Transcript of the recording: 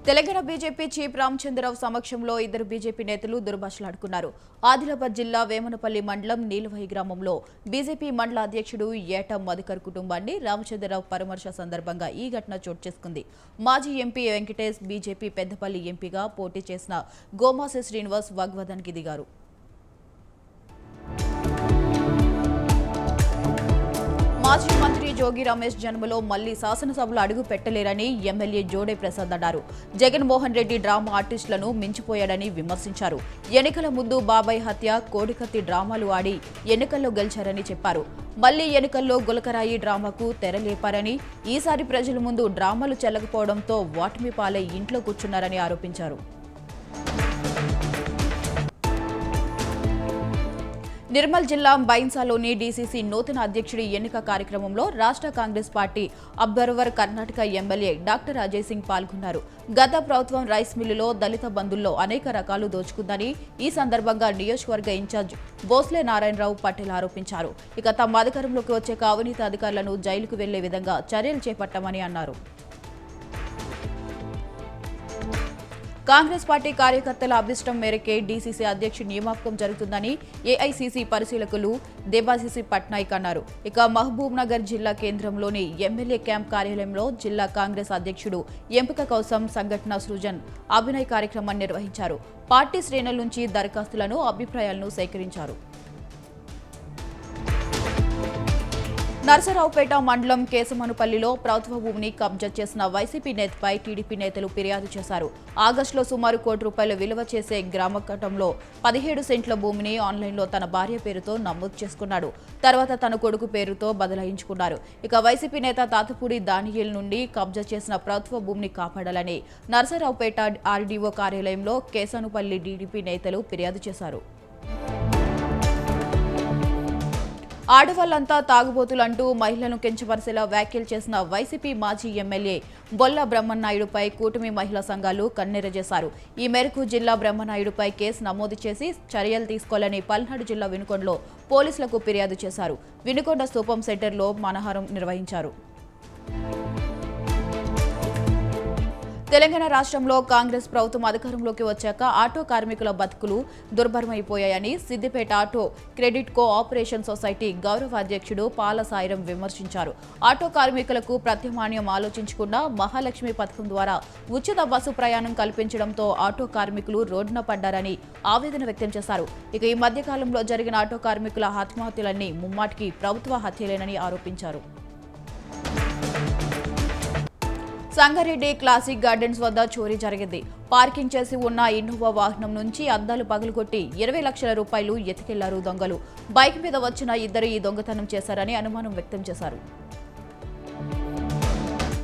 Telangana BJP chief Ramachandra Rao సమక్షంలో ఇద్దరు BJP నేతలు దుర్భాషలాడుకున్నారు. ఆదిలాబాద్ జిల్లా వేమనపల్లి మండలం నీలవహి గ్రామంలో బీజేపీ మండల అధ్యక్షుడు ఏట మధుకర్ కుటుంబాన్ని రామచంద్రరావు పరామర్శ సందర్భంగా ఈ ఘటన చోటు చేసుకుంది. మాజీ ఎంపీ వెంకటేష్ బీజేపీ పెద్దపల్లి ఎంపీగా పోటీ చేసిన గోమాసె శ్రీనివాస్ వాగ్వాదానికి దిగారు. మాజీ మంత్రి జోగి రమేష్ జన్మలో మళ్లీ శాసనసభలో అడుగు పెట్టలేరని ఎమ్మెల్యే జోడే ప్రసాద్ అన్నారు. జగన్మోహన్ రెడ్డి డ్రామా ఆర్టిస్టులను మించిపోయాడని విమర్శించారు. ఎన్నికల ముందు బాబాయ్ హత్య, కోడికత్తి డ్రామాలు ఆడి ఎన్నికల్లో గెలిచారని చెప్పారు. మళ్లీ ఎన్నికల్లో గులకరాయి డ్రామాకు తెరలేపారని, ఈసారి ప్రజల ముందు డ్రామాలు చెల్లకపోవడంతో ఓటమి పాలై ఇంట్లో కూర్చున్నారని ఆరోపించారు. నిర్మల్ జిల్లా బైన్సాలోని డీసీసీ నూతన అధ్యక్షుడి ఎన్నిక కార్యక్రమంలో రాష్ట్ర Congress party observer Karnataka MLA doctor Ajay Singh పాల్గొన్నారు. గత ప్రభుత్వం రైస్ మిల్లులో దళిత బంధుల్లో అనేక రకాలు దోచుకుందని ఈ సందర్భంగా నియోజకవర్గ ఇన్ఛార్జ్ బోస్లే నారాయణరావు పటేల్ ఆరోపించారు. ఇక తమ అధికారంలోకి వచ్చే అవినీతి అధికారులను జైలుకు వెళ్లే విధంగా చర్యలు చేపట్టామని అన్నారు. కాంగ్రెస్ పార్టీ కార్యకర్తల అభిష్టం మేరకే డీసీసీ అధ్యక్షుడి నియామకం జరుగుతుందని ఏఐసీసీ పరిశీలకులు దేబాశిసి పట్నాయక్ అన్నారు. ఇక మహబూబ్ నగర్ జిల్లా కేంద్రంలోని ఎమ్మెల్యే క్యాంప్ కార్యాలయంలో జిల్లా కాంగ్రెస్ అధ్యక్షుడు ఎంపిక కోసం సంఘటన సృజన్ అభినయ్ కార్యక్రమాన్ని నిర్వహించారు. పార్టీ శ్రేణుల నుంచి దరఖాస్తులను, అభిప్రాయాలను సేకరించారు. నర్సరావుపేట మండలం కేశమనుపల్లిలో ప్రభుత్వ భూమిని కబ్జా చేసిన వైసీపీ నేతపై టీడీపీ నేతలు ఫిర్యాదు చేశారు. ఆగస్టులో సుమారు ₹1 విలువ చేసే గ్రామకటంలో 17 సెంట్ల భూమిని ఆన్లైన్లో తన భార్య పేరుతో నమోదు చేసుకున్నాడు. తర్వాత తన కొడుకు పేరుతో బదలాయించుకున్నారు. ఇక వైసీపీ నేత తాతపూడి దానియేల్ నుండి కబ్జా చేసిన ప్రభుత్వ భూమిని కాపాడాలని నర్సరావుపేట ఆర్డీఓ కార్యాలయంలో కేశమనుపల్లి టీడీపీ నేతలు ఫిర్యాదు చేశారు. ఆడవాళ్లంతా తాగుబోతులంటూ మహిళలను కించపరిచేలా వ్యాఖ్యలు చేసిన వైసీపీ మాజీ ఎమ్మెల్యే బొల్ల బ్రహ్మనాయుడుపై కూటమి మహిళా సంఘాలు కన్నెరజేశారు. ఈ మేరకు జిల్లా బ్రహ్మనాయుడుపై కేసు నమోదు చేసి చర్యలు తీసుకోవాలని పల్నాడు జిల్లా వినుకొండలో పోలీసులకు ఫిర్యాదు చేశారు. వినుకొండ స్తూపం సెంటర్లో మానహారం నిర్వహించారు. తెలంగాణ రాష్ట్రంలో కాంగ్రెస్ ప్రభుత్వం అధికారంలోకి వచ్చాక ఆటో కార్మికుల బతుకులు దుర్భరమైపోయాయని సిద్దిపేట ఆటో క్రెడిట్ కో ఆపరేషన్ సొసైటీ గౌరవ అధ్యక్షుడు పాల సాయిరం విమర్శించారు. ఆటో కార్మికులకు ప్రత్యామ్నాయం ఆలోచించకుండా మహాలక్ష్మి పథకం ద్వారా ఉచిత బస్సు ప్రయాణం కల్పించడంతో ఆటో కార్మికులు రోడ్డున పడ్డారని ఆవేదన వ్యక్తం చేశారు. ఇక ఈ మధ్యకాలంలో జరిగిన ఆటో కార్మికుల ఆత్మహత్యలన్నీ ముమ్మాటికి ప్రభుత్వ హత్యలేనని ఆరోపించారు. సంగారెడ్డి క్లాసిక్ గార్డెన్స్ వద్ద చోరీ జరిగింది. పార్కింగ్ చేసి ఉన్న ఇన్నోవా వాహనం నుంచి అద్దాలు పగలగొట్టి ₹20 లక్షల ఎత్తుకెళ్లారు దొంగలు. బైక్ మీద వచ్చిన ఇద్దరు ఈ దొంగతనం చేశారని అనుమానం వ్యక్తం చేశారు.